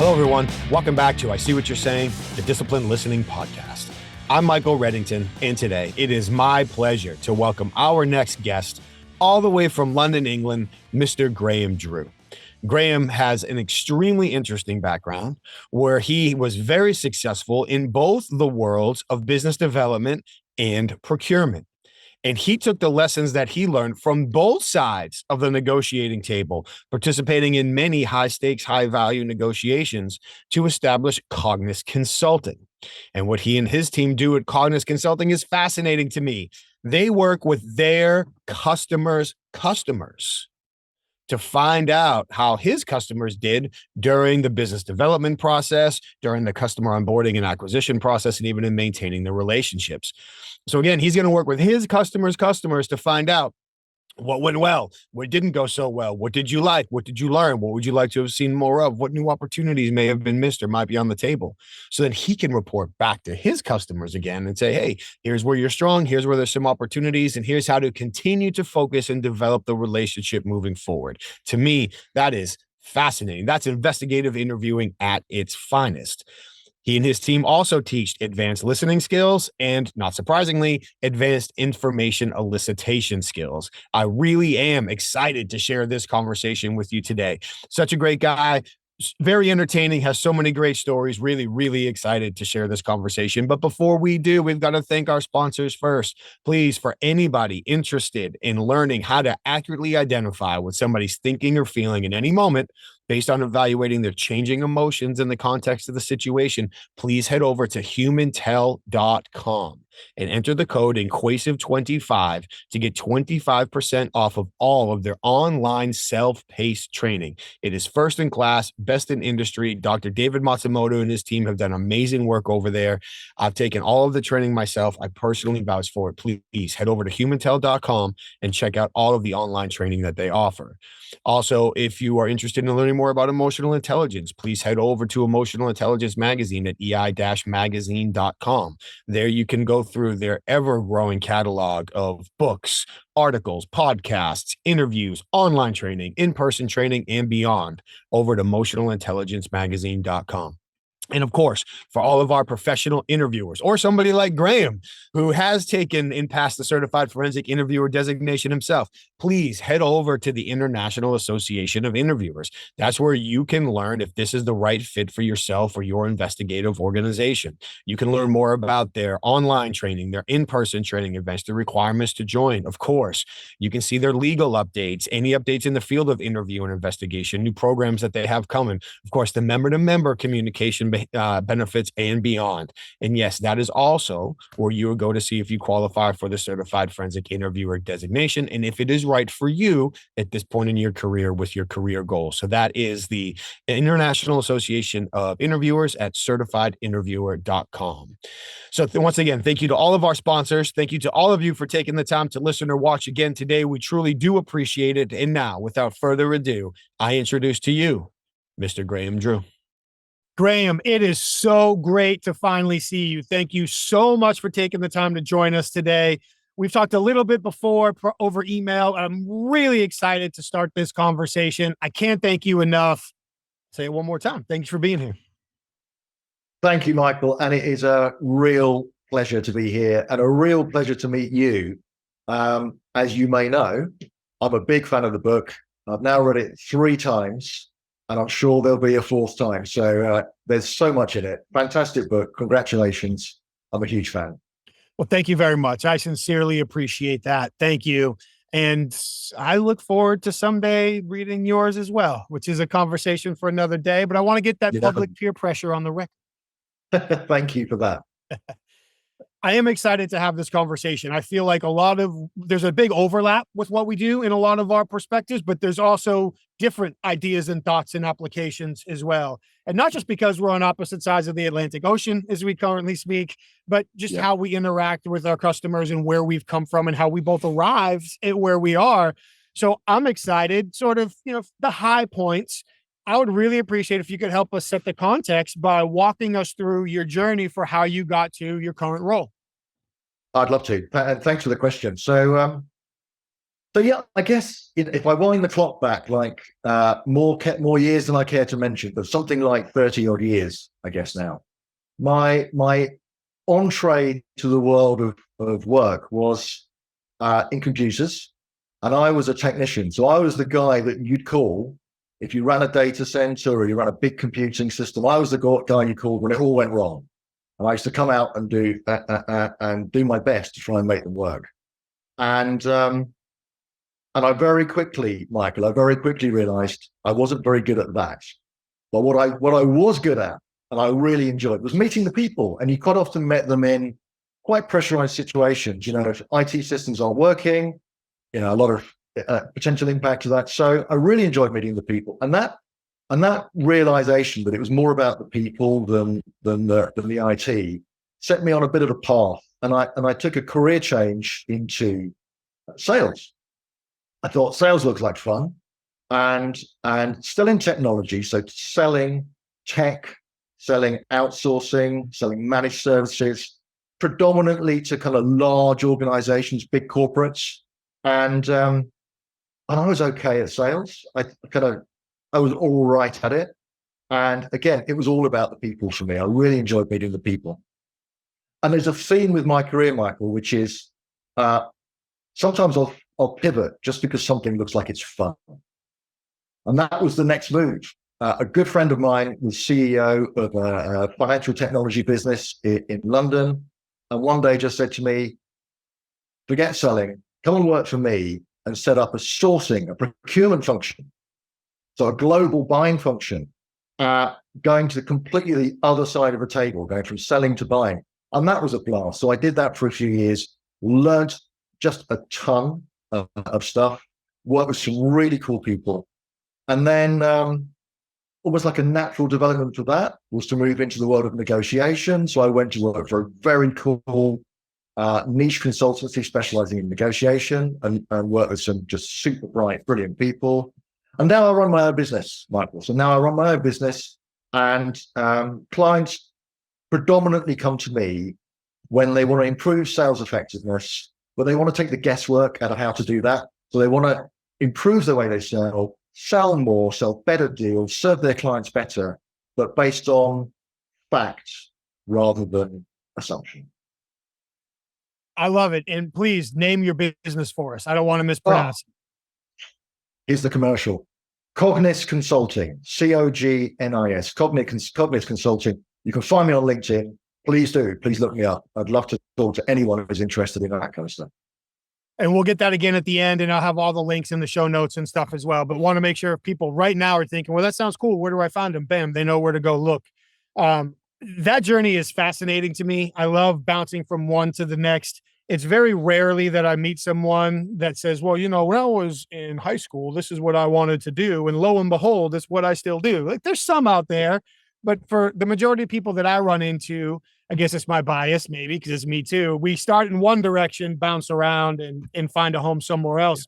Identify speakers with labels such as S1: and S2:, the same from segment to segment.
S1: Hello, everyone. Welcome back to I See What You're Saying, the Disciplined Listening Podcast. I'm Michael Reddington, and today it is my pleasure to welcome our next guest all the way from London, England, Mr. Graham Drew. Graham has an extremely interesting background where he was very successful in both the worlds of business development and procurement. And he took the lessons that he learned from both sides of the negotiating table, participating in many high-stakes, high-value negotiations to establish Cognis Consulting. And what he and his team do at Cognis Consulting is fascinating to me. They work with their customers' customers to find out how his customers did during the business development process, during the customer onboarding and acquisition process, and even in maintaining the relationships. So again, he's going to work with his customers' customers to find out what went well, what didn't go so well, what did you like, what did you learn, what would you like to have seen more of, what new opportunities may have been missed or might be on the table, so that he can report back to his customers again and say, hey, here's where you're strong, here's where there's some opportunities, and here's how to continue to focus and develop the relationship moving forward. To me, that is fascinating. That's investigative interviewing at its finest. He and his team also teach advanced listening skills and, not surprisingly, advanced information elicitation skills. I really am excited to share this conversation with you today. Such a great guy, very entertaining, has so many great stories. Really, really excited to share this conversation. But before we do, we've got to thank our sponsors first. Please, for anybody interested in learning how to accurately identify what somebody's thinking or feeling in any moment, based on evaluating their changing emotions in the context of the situation, please head over to humantel.com and enter the code Inquasive25 to get 25% off of all of their online self-paced training. It is first in class, best in industry. Dr. David Matsumoto and his team have done amazing work over there. I've taken all of the training myself. I personally vouch for it. Please head over to humantel.com and check out all of the online training that they offer. Also, if you are interested in learning more about emotional intelligence, please head over to Emotional Intelligence Magazine at ei-magazine.com. There you can go through their ever-growing catalog of books, articles, podcasts, interviews, online training, in-person training, and beyond over at emotionalintelligencemagazine.com. And of course, for all of our professional interviewers or somebody like Graham, who has taken and passed the Certified Forensic Interviewer designation himself, please head over to the International Association of Interviewers. That's where you can learn if this is the right fit for yourself or your investigative organization. You can learn more about their online training, their in-person training events, the requirements to join. Of course, you can see their legal updates, any updates in the field of interview and investigation, new programs that they have coming. Of course, the member-to-member communication benefits and beyond. And yes, that is also where you will go to see if you qualify for the Certified Forensic Interviewer designation and if it is right for you at this point in your career with your career goals. So that is the International Association of Interviewers at certifiedinterviewer.com. So once again, thank you to all of our sponsors. Thank you to all of you for taking the time to listen or watch again today. We truly do appreciate it. And now, without further ado, I introduce to you Mr. Graham Drew.
S2: Graham, it is so great to finally see you. Thank you so much for taking the time to join us today. We've talked a little bit before over email. I'm really excited to start this conversation. I can't thank you enough. Say it one more time. Thank you for being here.
S3: Thank you, Michael. And it is a real pleasure to be here and a real pleasure to meet you. As you may know, I'm a big fan of the book. I've now read it 3 times. And I'm sure there'll be a 4th time. So there's so much in it. Fantastic book. Congratulations. I'm a huge fan.
S2: Well, thank you very much. I sincerely appreciate that. Thank you. And I look forward to someday reading yours as well, which is a conversation for another day. But I want to get that public peer pressure on the record.
S3: Thank you for that.
S2: I am excited to have this conversation. I feel like there's a big overlap with what we do in a lot of our perspectives, but there's also different ideas and thoughts and applications as well. And not just because we're on opposite sides of the Atlantic Ocean as we currently speak, but just how we interact with our customers and where we've come from and how we both arrived at where we are. So I'm excited, sort of, the high points. I would really appreciate if you could help us set the context by walking us through your journey for how you got to your current role.
S3: I'd love to. And thanks for the question. So So yeah, I guess if I wind the clock back, like more years than I care to mention, but something like 30 odd years, I guess now. My entree to the world of work was in computers, and I was a technician. So I was the guy that you'd call if you ran a data center or you ran a big computing system. I was the guy you called when it all went wrong, and I used to come out and do my best to try and make them work. And I very quickly, Michael, I very quickly realized I wasn't very good at that. But what I was good at, and I really enjoyed, was meeting the people. And you quite often met them in quite pressurized situations. You know, if IT systems aren't working, you know, a lot of potential impact to that. So I really enjoyed meeting the people. And that realization that it was more about the people than the IT set me on a bit of a path. And I took a career change into sales. I thought sales looks like fun, and still in technology. So selling tech, selling outsourcing, selling managed services, predominantly to kind of large organizations, big corporates. And I was okay at sales. I was all right at it. And again, it was all about the people for me. I really enjoyed meeting the people. And there's a theme with my career, Michael, which is sometimes I'll pivot just because something looks like it's fun. And that was the next move. A good friend of mine was CEO of a financial technology business in London. And one day just said to me, forget selling, come and work for me and set up a procurement function. So a global buying function, going to completely the other side of the table, going from selling to buying. And that was a blast. So I did that for a few years, learned just a ton of stuff, worked with some really cool people. And then almost like a natural development for that was to move into the world of negotiation. So I went to work for a very cool niche consultancy specializing in negotiation and worked with some just super bright, brilliant people. And now I run my own business, Michael. So now I run my own business, and clients predominantly come to me when they want to improve sales effectiveness, but they want to take the guesswork out of how to do that. So they want to improve the way they sell more, sell better deals, serve their clients better, but based on facts rather than assumption.
S2: I love it. And please name your business for us. I don't want to mispronounce it.
S3: Here's the commercial. Cognis Consulting, Cognis, Cognis Consulting. You can find me on LinkedIn. Please do. Please look me up. I'd love to talk to anyone who's interested in that kind of stuff.
S2: And we'll get that again at the end, and I'll have all the links in the show notes and stuff as well. But want to make sure if people right now are thinking, well, that sounds cool. Where do I find them? Bam, they know where to go look. That journey is fascinating to me. I love bouncing from one to the next. It's very rarely that I meet someone that says, well, you know, when I was in high school, this is what I wanted to do. And lo and behold, it's what I still do. Like, there's some out there, but for the majority of people that I run into, I guess it's my bias, maybe, because it's me too. We start in one direction, bounce around and find a home somewhere else.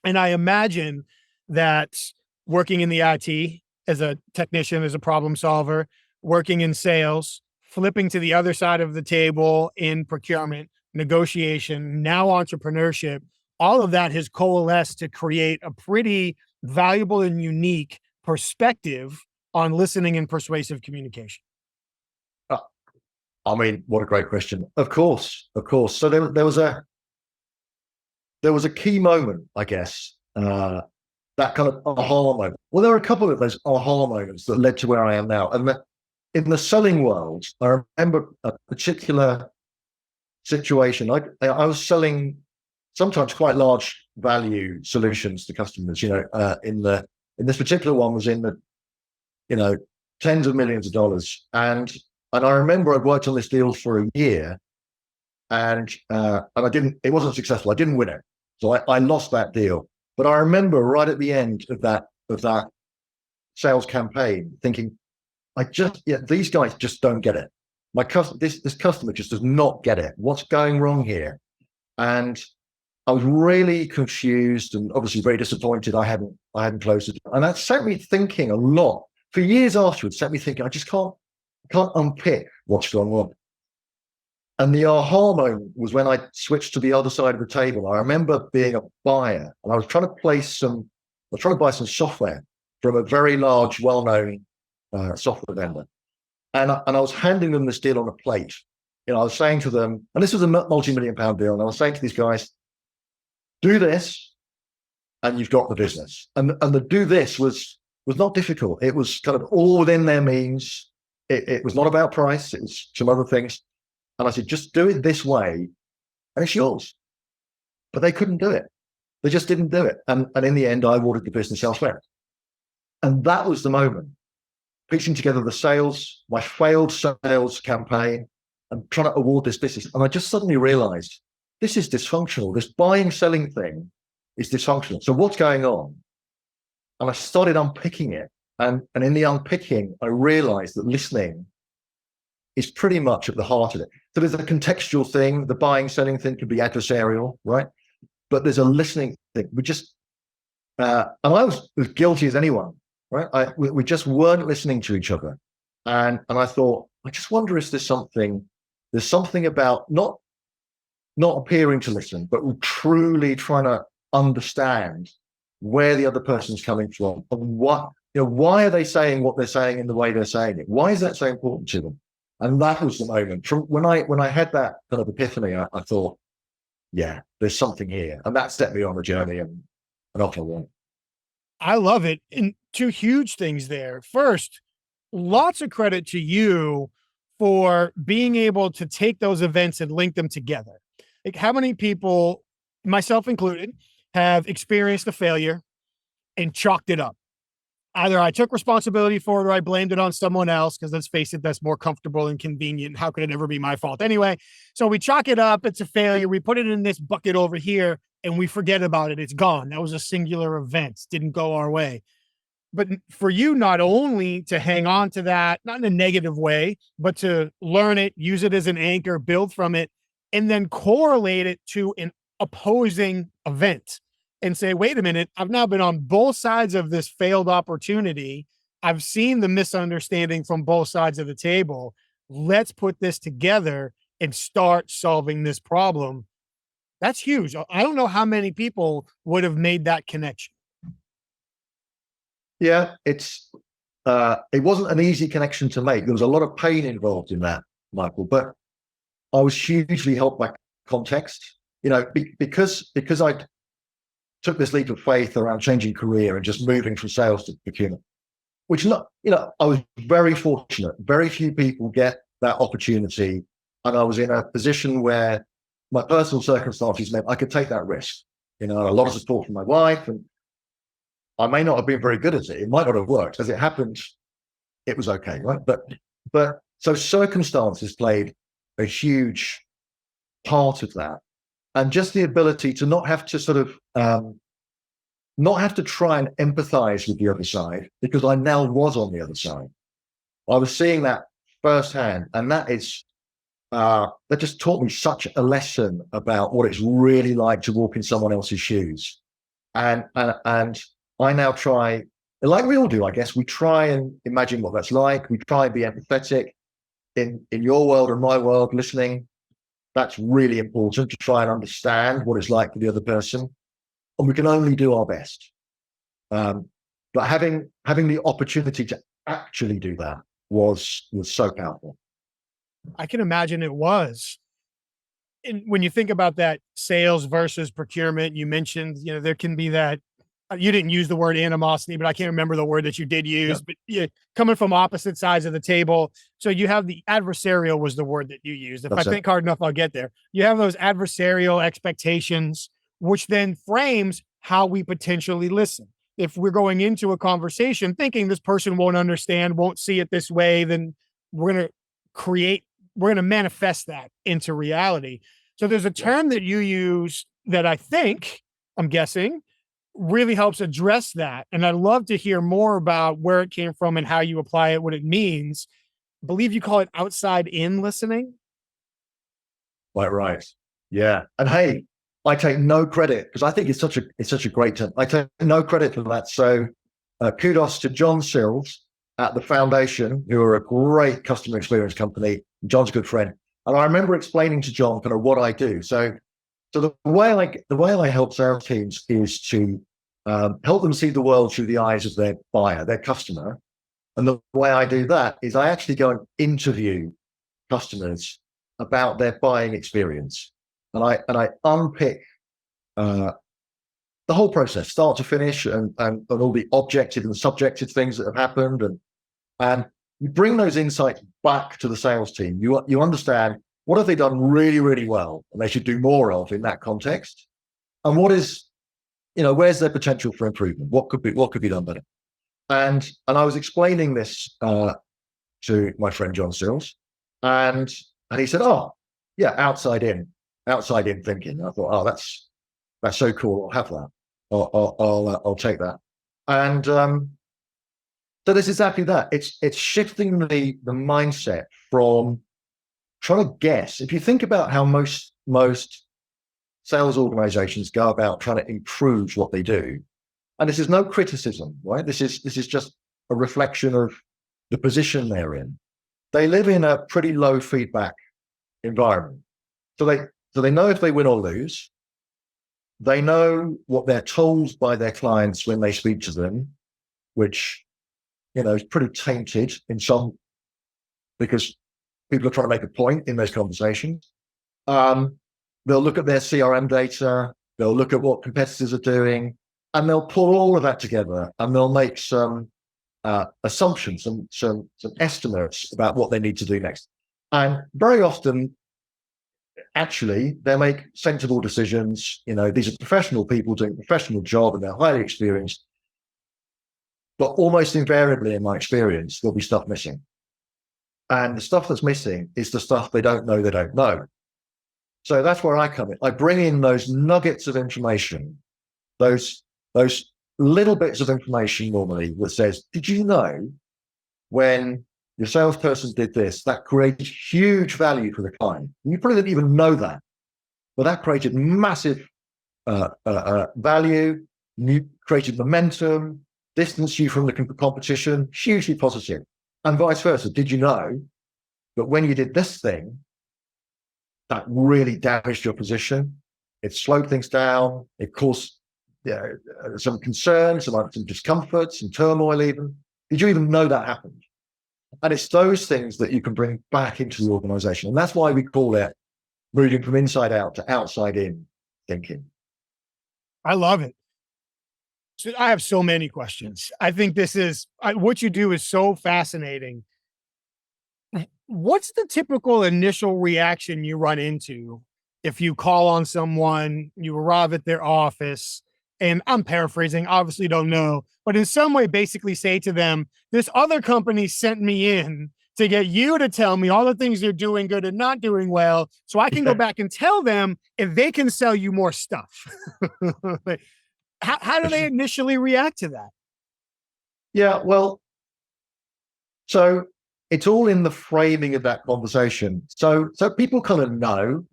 S2: And I imagine that working in the IT as a technician, as a problem solver, working in sales, flipping to the other side of the table in procurement, negotiation, now entrepreneurship, all of that has coalesced to create a pretty valuable and unique perspective on listening and persuasive communication.
S3: I mean, what a great question. Of course. So there was a key moment, I guess, that kind of aha moment. Well, there were a couple of those aha moments that led to where I am now. And in the selling world, I remember a particular situation. I was selling sometimes quite large value solutions to customers. You know, in this particular one was in the, you know, tens of millions of dollars. And I remember I'd worked on this deal for a year, and it wasn't successful. I didn't win it. So I lost that deal. But I remember right at the end of that sales campaign thinking, these guys just don't get it. This customer just does not get it. What's going wrong here? And I was really confused and obviously very disappointed I hadn't closed it. And that set me thinking a lot. For years afterwards, set me thinking, I just can't unpick what's gone wrong. And the aha moment was when I switched to the other side of the table. I remember being a buyer, and I was trying to buy some software from a very large, well-known software vendor. And I was handing them this deal on a plate. I was saying to them, and this was a multi-million pound deal, and I was saying to these guys, do this, and you've got the business. And the do this was not difficult. It was kind of all within their means. It was not about price. It was some other things. And I said, just do it this way, and it's yours. But they couldn't do it. They just didn't do it. And in the end, I awarded the business elsewhere. And that was the moment. Piecing together my failed sales campaign, and trying to award this business. And I just suddenly realized this is dysfunctional. This buying, selling thing is dysfunctional. So what's going on? And I started unpicking it. And in the unpicking, I realized that listening is pretty much at the heart of it. So there's a contextual thing. The buying, selling thing can be adversarial, right? But there's a listening thing. And I was as guilty as anyone, right? We just weren't listening to each other. And I thought, I just wonder if there's something about not appearing to listen, but truly trying to understand where the other person's coming from and why are they saying what they're saying in the way they're saying it? Why is that so important to them? And that was the moment. From when I had that kind of epiphany, I thought, yeah, there's something here. And that set me on a journey and off I went.
S2: I love it. And two huge things there. First, lots of credit to you for being able to take those events and link them together. Like, how many people, myself included, have experienced a failure and chalked it up? Either I took responsibility for it or I blamed it on someone else, because let's face it, that's more comfortable and convenient. How could it ever be my fault anyway? So we chalk it up. It's a failure. We put it in this bucket over here and we forget about it. It's gone. That was a singular event. Didn't go our way. But for you, not only to hang on to that, not in a negative way, but to learn it, use it as an anchor, build from it, and then correlate it to an opposing event and say, wait a minute, I've now been on both sides of this failed opportunity. I've seen the misunderstanding from both sides of the table. Let's put this together and start solving this problem. That's huge. I don't know how many people would have made that connection.
S3: Yeah, it wasn't an easy connection to make. There was a lot of pain involved in that, Michael, but I was hugely helped by context, because I took this leap of faith around changing career and just moving from sales to procurement, which, I was very fortunate. Very few people get that opportunity. And I was in a position where my personal circumstances meant I could take that risk. A lot of support from my wife, and I may not have been very good at it. It might not have worked. As it happened, it was okay, right? But so circumstances played a huge part of that. And just the ability to not have to not have to try and empathize with the other side, because I now was on the other side. I was seeing that firsthand, and that just taught me such a lesson about what it's really like to walk in someone else's shoes. And I now try, like we all do, I guess, we try and imagine what that's like. We try and be empathetic in your world and my world, listening. That's really important, to try and understand what it's like for the other person. And we can only do our best. But having the opportunity to actually do that was so powerful.
S2: I can imagine it was. And when you think about that sales versus procurement, you mentioned, there can be that, you didn't use the word animosity, but I can't remember the word that you did use, but coming from opposite sides of the table. So you have the adversarial was the word that you used. If I think hard enough, I'll get there. You have those adversarial expectations, which then frames how we potentially listen. If we're going into a conversation thinking this person won't understand, won't see it this way, then we're going to manifest that into reality. So there's a term that you use that I'm guessing, really helps address that. And I'd love to hear more about where it came from and how you apply it, what it means. I believe you call it outside in listening.
S3: Quite right. Yeah. And hey, I take no credit, because I think it's such a great term. I take no credit for that. So kudos to John Sills at the foundation, who are a great customer experience company. John's a good friend. And I remember explaining to John kind of what I do. So the way I help sales teams is to help them see the world through the eyes of their buyer, their customer. And the way I do that is I actually go and interview customers about their buying experience, and I unpick the whole process, start to finish, and all the objective and subjective things that have happened, and you bring those insights back to the sales team. You understand what have they done really, really well, and they should do more of in that context, and what is, where's their potential for improvement? What could be done better? And I was explaining this to my friend John Sills, and he said, "Oh, yeah, outside in thinking." I thought, "Oh, that's so cool. I'll have that. I'll take that." And so there's exactly that. It's shifting the mindset from trying to guess. If you think about how most sales organizations go about trying to improve what they do, and this is no criticism, right? This is just a reflection of the position they're in. They live in a pretty low feedback environment. So they know if they win or lose. They know what they're told by their clients when they speak to them, which, is pretty tainted in some, because people are trying to make a point in those conversations. They'll look at their CRM data. They'll look at what competitors are doing, and they'll pull all of that together, and they'll make some assumptions, some estimates about what they need to do next. And very often, actually, they make sensible decisions. These are professional people doing a professional job, and they're highly experienced. But almost invariably, in my experience, there'll be stuff missing. And the stuff that's missing is the stuff they don't know. So that's where I come in. I bring in those nuggets of information, those little bits of information normally that says, did you know when your salesperson did this, that created huge value for the client? And you probably didn't even know that, but that created massive value, created momentum, distanced you from the competition, hugely positive, and vice versa. Did you know that when you did this thing, that really damaged your position? It slowed things down. It caused some concerns, some discomfort, some turmoil even. Did you even know that happened? And it's those things that you can bring back into the organization. And that's why we call it moving from inside out to outside in thinking.
S2: I love it. So I have so many questions. I think what you do is so fascinating. What's the typical initial reaction you run into if you call on someone, you arrive at their office, and I'm paraphrasing, obviously don't know, but in some way basically say to them, this other company sent me in to get you to tell me all the things they're doing good and not doing well, so I can go back and tell them if they can sell you more stuff. How do they initially react to that?
S3: Yeah, well, so it's all in the framing of that conversation. So people kind of know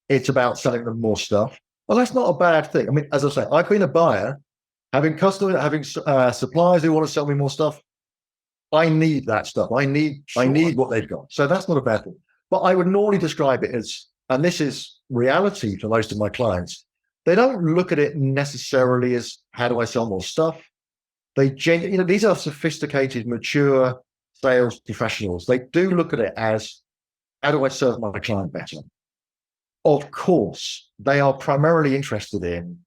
S3: it's about selling them more stuff. Well, that's not a bad thing. I mean, as I say, I've been a buyer, having customers, having suppliers who want to sell me more stuff. I need that stuff. I need what they've got. So that's not a bad thing. But I would normally describe it as, and this is reality for most of my clients, they don't look at it necessarily as, how do I sell more stuff? These are sophisticated, mature sales professionals. They do look at it as, how do I serve my client better? Of course, they are primarily interested in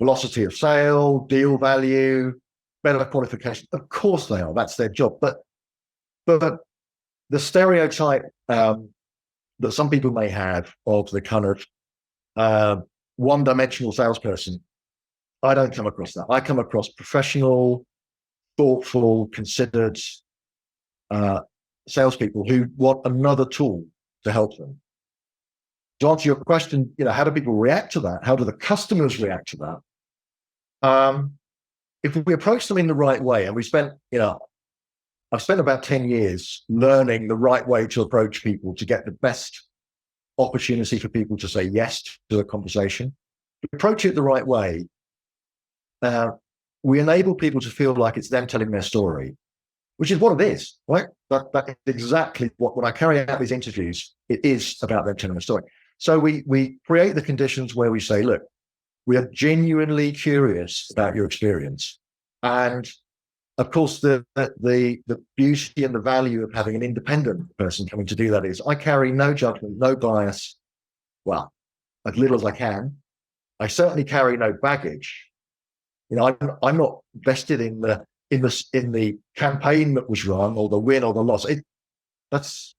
S3: velocity of sale, deal value, better qualification. Of course they are. That's their job. But the stereotype that some people may have of the kind of one-dimensional salesperson, I don't come across that. I come across professional, thoughtful, considered salespeople who want another tool to help them. To answer your question, how do people react to that? How do the customers react to that? If we approach them in the right way, and I've spent about 10 years learning the right way to approach people to get the best opportunity for people to say yes to a conversation. If we approach it the right way, we enable people to feel like it's them telling their story. which is what it is, right? That is exactly what, when I carry out these interviews, it is about them telling a story. So we create the conditions where we say, look, we are genuinely curious about your experience. And of course, the beauty and the value of having an independent person coming to do that is I carry no judgment, no bias, well, as little as I can. I certainly carry no baggage. You know, I'm not vested in the campaign that was run or the win or the loss. That's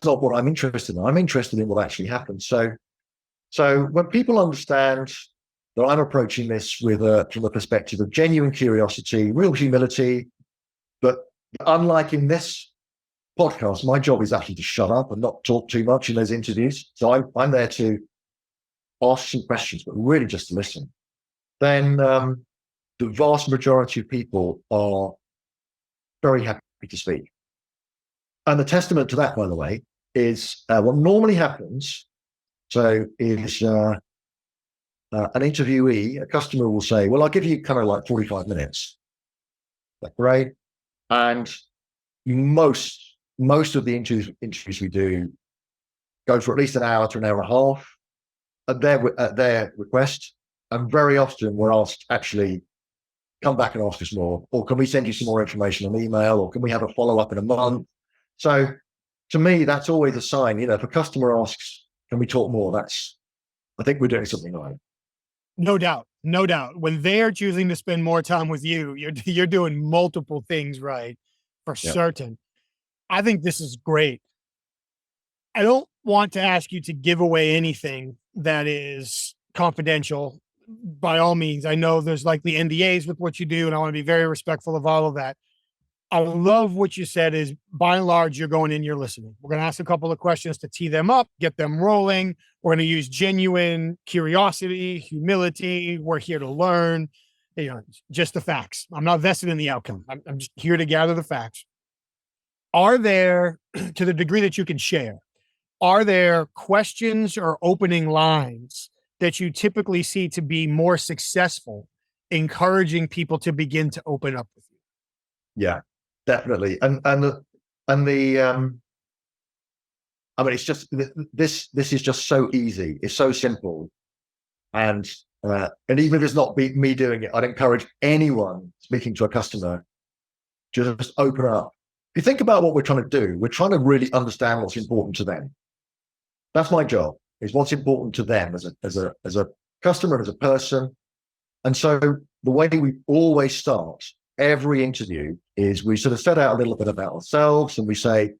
S3: not what I'm interested in. I'm interested in what actually happened. So when people understand that I'm approaching this from a perspective of genuine curiosity, real humility, but unlike in this podcast, my job is actually to shut up and not talk too much in those interviews. So I'm there to ask some questions, but really just to listen. Then the vast majority of people are very happy to speak. And the testament to that, by the way, is what normally happens. So is an interviewee, a customer will say, well, I'll give you kind of like 45 minutes. That's great. And most of the interviews we do go for at least an hour to an hour and a half at their request. And very often we're asked, actually, come back and ask us more, or can we send you some more information on email, or can we have a follow-up in a month? So to me, that's always a sign, you know, if a customer asks, can we talk more? I think we're doing something right.
S2: No doubt. No doubt. When they're choosing to spend more time with you, you're doing multiple things right, for certain. I think this is great. I don't want to ask you to give away anything that is confidential. By all means, I know there's likely NDAs with what you do, and I want to be very respectful of all of that. I love what you said is, by and large, you're going in, you're listening. We're going to ask a couple of questions to tee them up, get them rolling. We're going to use genuine curiosity, humility. We're here to learn, you know, just the facts. I'm not vested in the outcome. I'm just here to gather the facts. Are there, to the degree that you can share, are there questions or opening lines that you typically see to be more successful, encouraging people to begin to open up with you?
S3: Yeah, definitely. And I mean, it's just, this is just so easy. It's so simple. And even if it's not me doing it, I'd encourage anyone speaking to a customer, just open up. If you think about what we're trying to do, we're trying to really understand what's important to them. That's my job, is what's important to them as a customer, as a person. And so the way we always start every interview is we sort of set out a little bit about ourselves, and we say,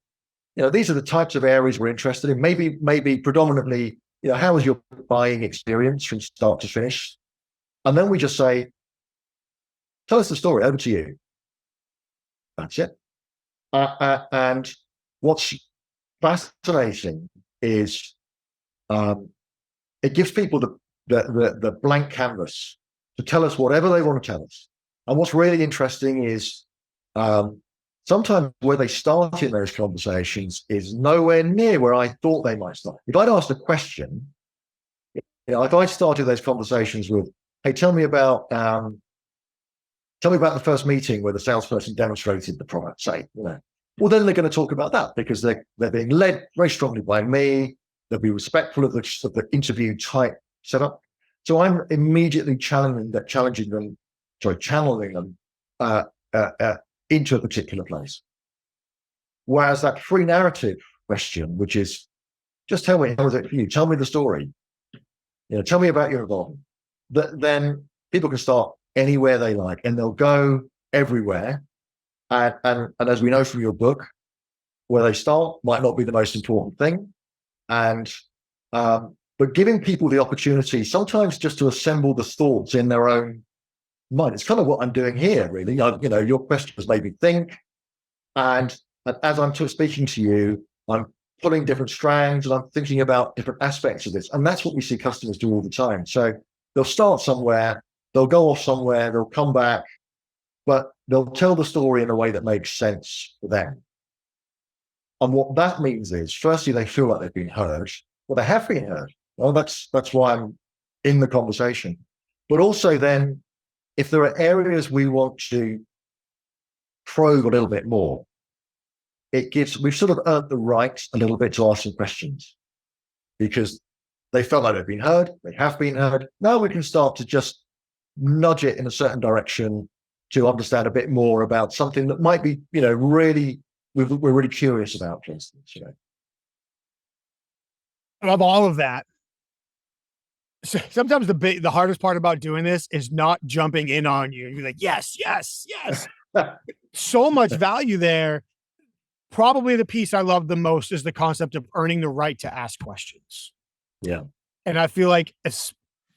S3: you know, these are the types of areas we're interested in. Maybe predominantly, you know, how was your buying experience from start to finish? And then we just say, tell us the story, over to you. That's it. And what's fascinating is it gives people the blank canvas to tell us whatever they want to tell us. And what's really interesting is sometimes where they start in those conversations is nowhere near where I thought they might start. If I'd asked a question, you know, if I started those conversations with, hey, tell me about the first meeting where the salesperson demonstrated the product, say, you know, well, then they're going to talk about that because they're being led very strongly by me. They'll be respectful of the interview type setup. So I'm immediately channeling them into a particular place. Whereas that free narrative question, which is, just tell me, how was it for you? Tell me the story. You know, tell me about your involvement. Then people can start anywhere they like, and they'll go everywhere. And as we know from your book, where they start might not be the most important thing. But giving people the opportunity sometimes just to assemble the thoughts in their own mind. It's kind of what I'm doing here, really. You know, your question has made me think. And as I'm speaking to you, I'm pulling different strands and I'm thinking about different aspects of this. And that's what we see customers do all the time. So they'll start somewhere, they'll go off somewhere, they'll come back, but they'll tell the story in a way that makes sense for them. And what that means is, firstly, they feel like they've been heard. Well, they have been heard. Well, that's why I'm in the conversation. But also then, if there are areas we want to probe a little bit more, we've sort of earned the right a little bit to ask some questions because they felt like they've been heard, they have been heard. Now we can start to just nudge it in a certain direction to understand a bit more about something that might be, really, we're really curious about, for instance,
S2: Of all of that, so sometimes the hardest part about doing this is not jumping in on you. You're like, yes, yes, yes. So much value there. Probably the piece I love the most is the concept of earning the right to ask questions.
S3: Yeah.
S2: And I feel like,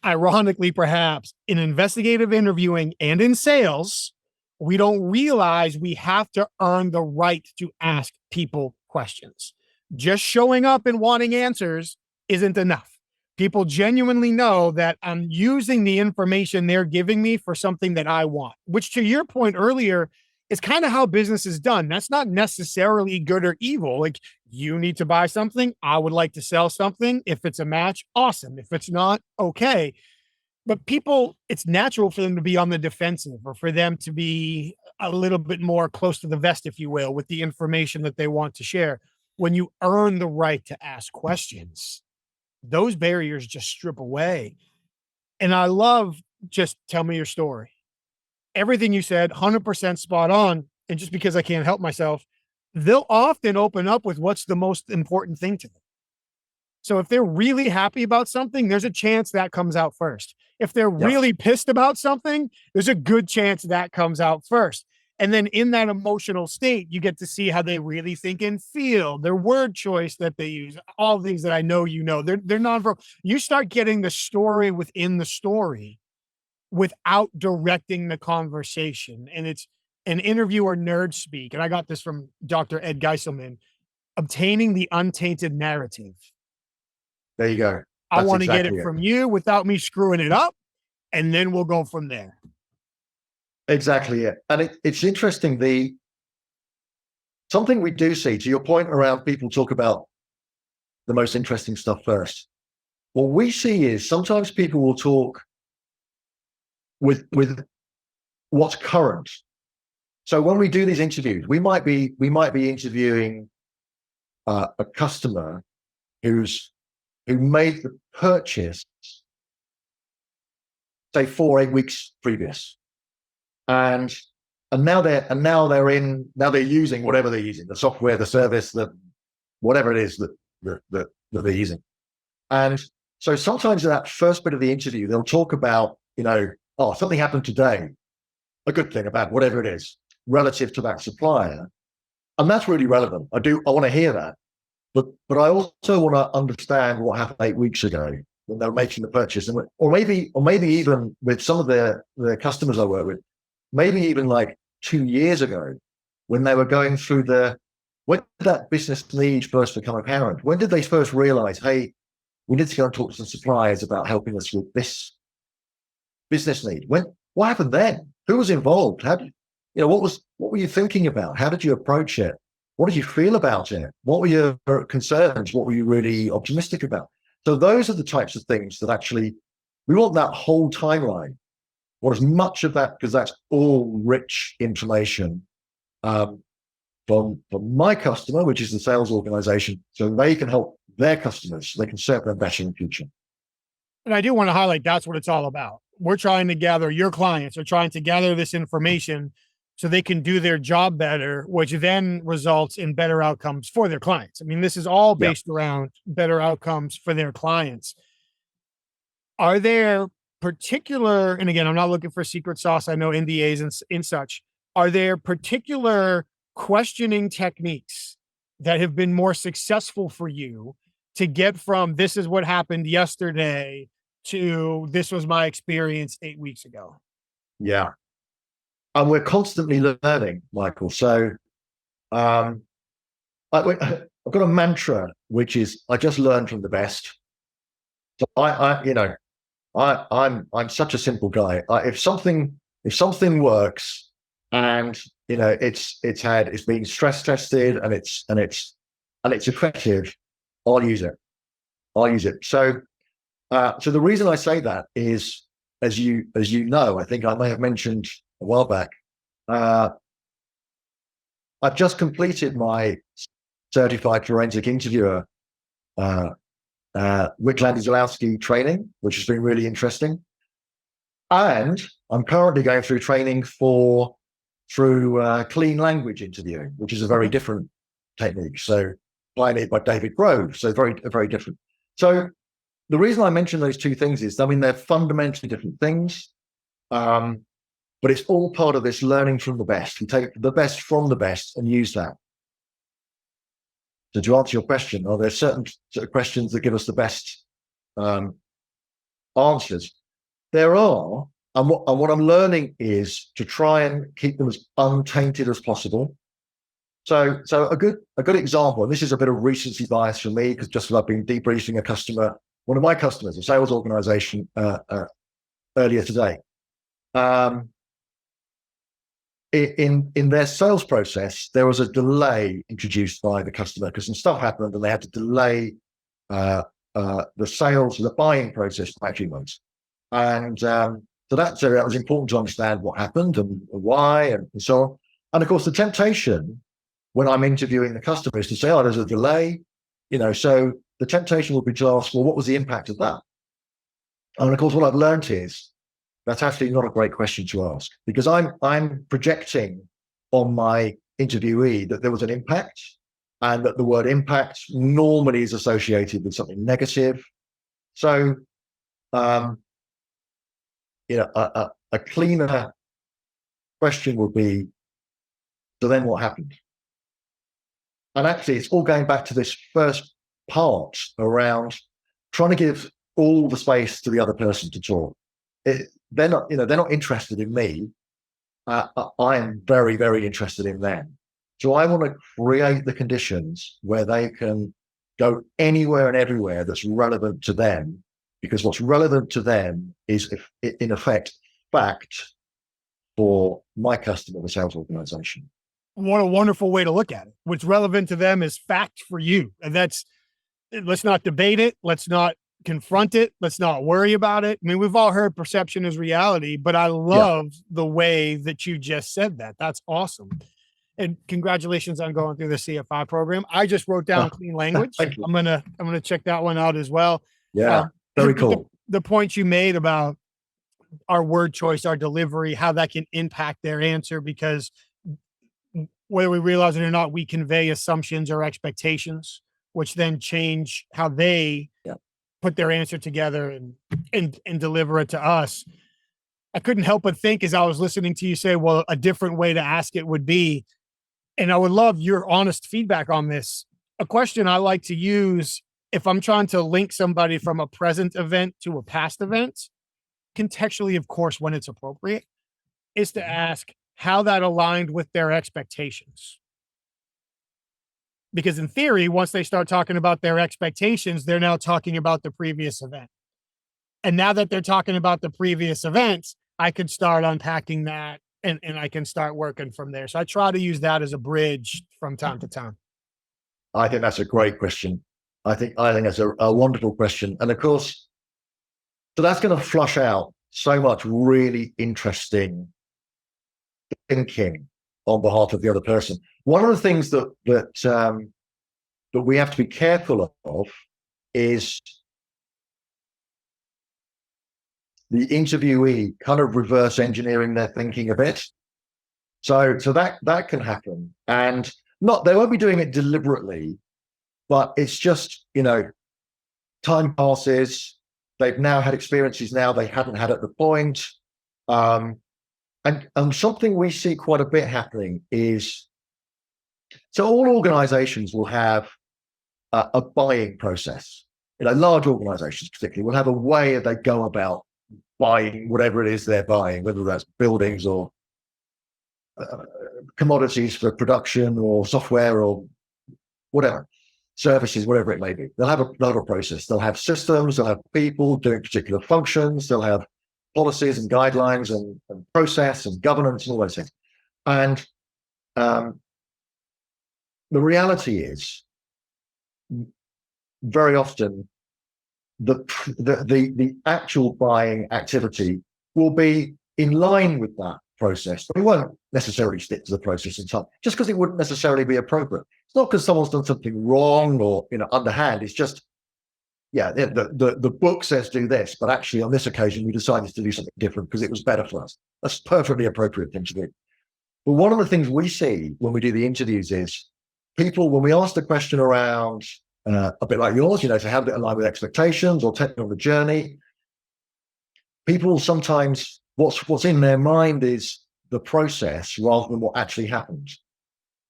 S2: ironically, perhaps in investigative interviewing and in sales, we don't realize we have to earn the right to ask people questions. Just showing up and wanting answers isn't enough. People genuinely know that I'm using the information they're giving me for something that I want, which, to your point earlier, is kind of how business is done. That's not necessarily good or evil. Like, you need to buy something. I would like to sell something. If it's a match, awesome. If it's not, okay. But people, it's natural for them to be on the defensive, or for them to be a little bit more close to the vest, if you will, with the information that they want to share. When you earn the right to ask questions, those barriers just strip away. And I love, just tell me your story. Everything you said, 100% spot on. And just because I can't help myself, they'll often open up with what's the most important thing to them. So if they're really happy about something, there's a chance that comes out first. If they're really pissed about something, there's a good chance that comes out first. And then in that emotional state, you get to see how they really think and feel, their word choice that they use, all things that I know, they're nonverbal. You start getting the story within the story without directing the conversation. And it's an interviewer nerd speak. And I got this from Dr. Ed Geiselman, obtaining the untainted narrative.
S3: There you go.
S2: I want to get it from you without me screwing it up, and then we'll go from there.
S3: Exactly it. And it's interesting, something we do see, to your point around people talk about the most interesting stuff first. What we see is sometimes people will talk with what's current. So when we do these interviews, we might be interviewing a customer who made the purchase, say 4-8 weeks previous, and now they're using whatever they're using, the software, the service, whatever it is that they're using. And so sometimes in that first bit of the interview, they'll talk about, something happened today, a good thing about whatever it is relative to that supplier. And that's really relevant. I want to hear that. But I also want to understand what happened 8 weeks ago when they were making the purchase. Or maybe even with some of the customers I work with, maybe even like 2 years ago when they were going through when did that business need first become apparent? When did they first realize, hey, we need to go and talk to some suppliers about helping us with this business need? What happened then? Who was involved? What were you thinking about? How did you approach it? What did you feel about it? What were your concerns? What were you really optimistic about? So those are the types of things that actually, we want that whole timeline, or as much of that, because that's all rich information from my customer, which is the sales organization, so they can help their customers, so they can serve them better in the future.
S2: And I do want to highlight that's what it's all about. We're trying to gather, your clients are trying to gather this information so they can do their job better, which then results in better outcomes for their clients. I mean, this is all based around better outcomes for their clients. Are there particular, and again, I'm not looking for secret sauce, I know NDAs and such, are there particular questioning techniques that have been more successful for you to get from this is what happened yesterday to this was my experience 8 weeks ago?
S3: Yeah. And we're constantly learning, Michael. So I've got a mantra, which is, I just learn from the best. So I'm such a simple guy. If something works and it's being stress tested and it's effective, I'll use it. So the reason I say that is, as you know, I think I may have mentioned a while back, I've just completed my certified forensic interviewer Wicklandy-Zalowski training, which has been really interesting. And I'm currently going through training through clean language interviewing, which is a very different technique. So pioneered by David Grove. So very different. So the reason I mention those two things is, I mean, they're fundamentally different things. But it's all part of this learning from the best. We take the best from the best and use that. So to answer your question, are there certain sort of questions that give us the best answers? There are, and what I'm learning is to try and keep them as untainted as possible. So a good example, and this is a bit of recency bias for me, because just as I've been debriefing one of my customers, a sales organization, earlier today. In their sales process, there was a delay introduced by the customer because some stuff happened and they had to delay the buying process by 2 months. And so that was important to understand what happened and why and so on. And of course, the temptation when I'm interviewing the customer is to say, oh, there's a delay, so the temptation would be to ask, well, what was the impact of that? And of course, what I've learned is that's actually not a great question to ask, because I'm projecting on my interviewee that there was an impact, and that the word impact normally is associated with something negative. So, a cleaner question would be, so then what happened? And actually, it's all going back to this first part around trying to give all the space to the other person to talk. They're not interested in me. I am very, very interested in them. So I want to create the conditions where they can go anywhere and everywhere that's relevant to them, because what's relevant to them is, in effect, fact for my customer, the sales organization.
S2: What a wonderful way to look at it. What's relevant to them is fact for you. And let's not debate it. Let's not confront it. Let's not worry about it. I mean, we've all heard perception is reality, but I love the way that you just said that. That's awesome. And congratulations on going through the CFI program. I just wrote down clean language. I'm gonna check that one out as well.
S3: Yeah, very cool.
S2: The point you made about our word choice, our delivery, how that can impact their answer, because whether we realize it or not, we convey assumptions or expectations, which then change how they put their answer together and deliver it to us. I couldn't help but think, as I was listening to you say, well, a different way to ask it would be, and I would love your honest feedback on this. A question I like to use if I'm trying to link somebody from a present event to a past event, contextually, of course, when it's appropriate, is to ask how that aligned with their expectations. Because in theory, once they start talking about their expectations, they're now talking about the previous event. And now that they're talking about the previous events, I could start unpacking that and I can start working from there. So I try to use that as a bridge from time to time.
S3: I think that's a great question. I think that's a wonderful question. And of course, so that's going to flush out so much really interesting thinking on behalf of the other person. One of the things that we have to be careful of is the interviewee kind of reverse engineering their thinking a bit. So that can happen, and they won't be doing it deliberately, but it's just, time passes. They've now had experiences now they hadn't had at the point. And something we see quite a bit happening is, so all organizations will have a buying process. Large organizations particularly will have a way that they go about buying whatever it is they're buying, whether that's buildings or commodities for production or software or whatever, services, whatever it may be. They'll have a process. They'll have systems, they'll have people doing particular functions, they'll have policies and guidelines and process and governance and all those things. And the reality is, very often the actual buying activity will be in line with that process, but we won't necessarily stick to the process in time, just because it wouldn't necessarily be appropriate. It's not because someone's done something wrong or underhand. It's just, the book says do this, but actually on this occasion we decided to do something different because it was better for us. That's a perfectly appropriate thing to do. But one of the things we see when we do the interviews is people, when we ask the question around a bit like yours, so how did it align with expectations or take on the journey? People sometimes, what's in their mind is the process rather than what actually happens.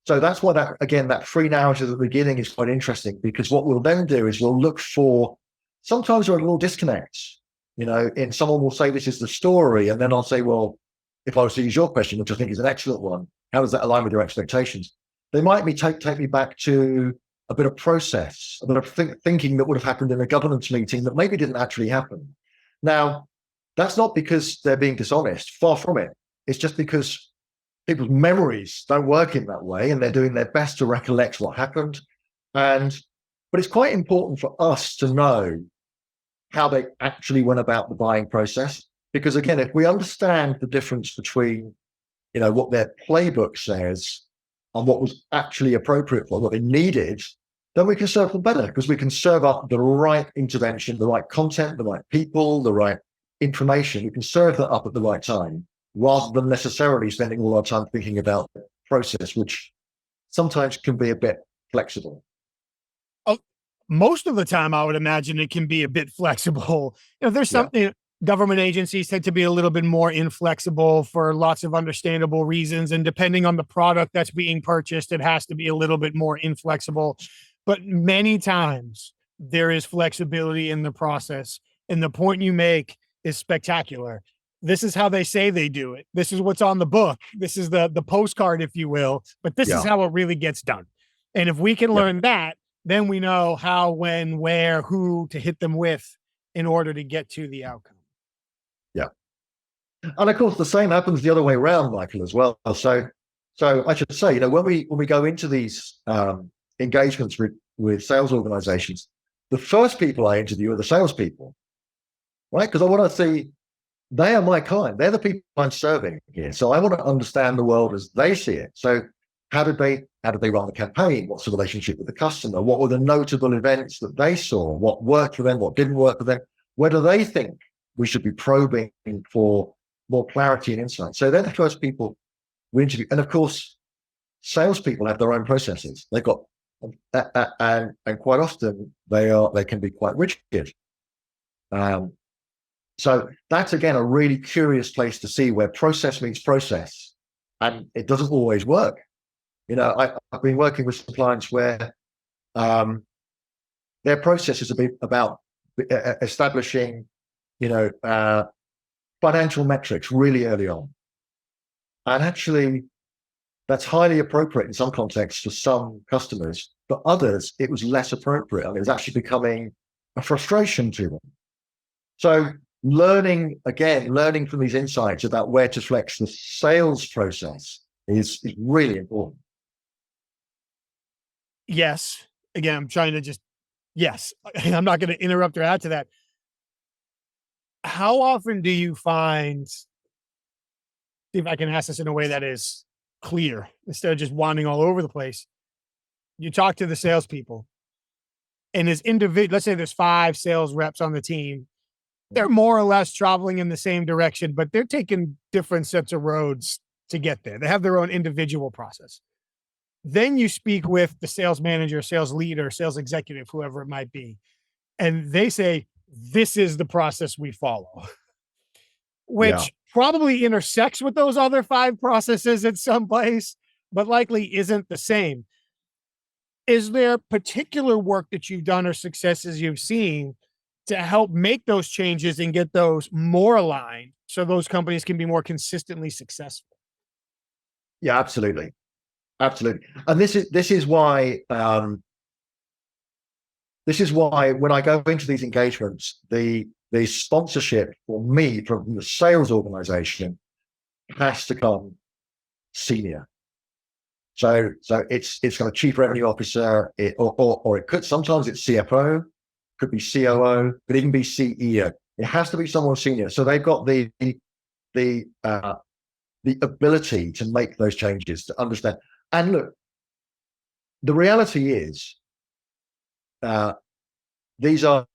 S3: So that's why that free narrative at the beginning is quite interesting, because what we'll then do is we'll look for, sometimes there are little disconnects, and someone will say, this is the story. And then I'll say, well, if I was to use your question, which I think is an excellent one, how does that align with your expectations? They might take me back to a bit of process, a bit of thinking that would have happened in a governance meeting that maybe didn't actually happen. Now, that's not because they're being dishonest, far from it. It's just because people's memories don't work in that way, and they're doing their best to recollect what happened. But it's quite important for us to know how they actually went about the buying process. Because again, if we understand the difference between, what their playbook says and what was actually appropriate for what they needed, then we can serve them better, because we can serve up the right intervention, the right content, the right people, the right information. We can serve that up at the right time, rather than necessarily spending all our time thinking about the process, which sometimes can be a bit flexible.
S2: Oh, most of the time, I would imagine it can be a bit flexible. There's something, government agencies tend to be a little bit more inflexible for lots of understandable reasons. And depending on the product that's being purchased, it has to be a little bit more inflexible. But many times there is flexibility in the process. And the point you make is spectacular. This is how they say they do it. This is what's on the book. This is the postcard, if you will, but this is how it really gets done. And if we can learn that, then we know how, when, where, who to hit them with in order to get to the outcome.
S3: Yeah. And of course, the same happens the other way around, Michael, as well. So I should say, when we go into these engagements with sales organizations, the first people I interview are the salespeople, right? Because I want to see, they are my client. They're the people I'm serving here. So I want to understand the world as they see it. So how did they run the campaign? What's the relationship with the customer? What were the notable events that they saw? What worked for them? What didn't work for them? Where do they think we should be probing for more clarity and insight? So they're the first people we interview. And of course, salespeople have their own processes. They've got, and quite often they can be quite rigid. So that's, again, a really curious place to see where process meets process, and it doesn't always work. I've been working with some clients where their process is a bit about establishing, financial metrics really early on. And actually, that's highly appropriate in some contexts for some customers. For others, it was less appropriate. It was actually becoming a frustration to them. So learning from these insights about where to flex the sales process is really important.
S2: Yes. Again, I'm trying to I'm not going to interrupt or add to that. How often do you find, see if I can ask this in a way that is clear instead of just wandering all over the place. You talk to the salespeople, and as individual, let's say there's 5 sales reps on the team. They're more or less traveling in the same direction, but they're taking different sets of roads to get there. They have their own individual process. Then you speak with the sales manager, sales leader, sales executive, whoever it might be, and they say, this is the process we follow, which probably intersects with those other 5 processes at some place, but likely isn't the same. Is there particular work that you've done or successes you've seen to help make those changes and get those more aligned so those companies can be more consistently successful?
S3: Yeah, absolutely. Absolutely. And this is why when I go into these engagements, the sponsorship for me from the sales organization has to come senior. So it's got a chief revenue officer, or it could, sometimes it's CFO, could be COO, could even be CEO. It has to be someone senior. So they've got the the ability to make those changes, to understand. And look, the reality is, these are,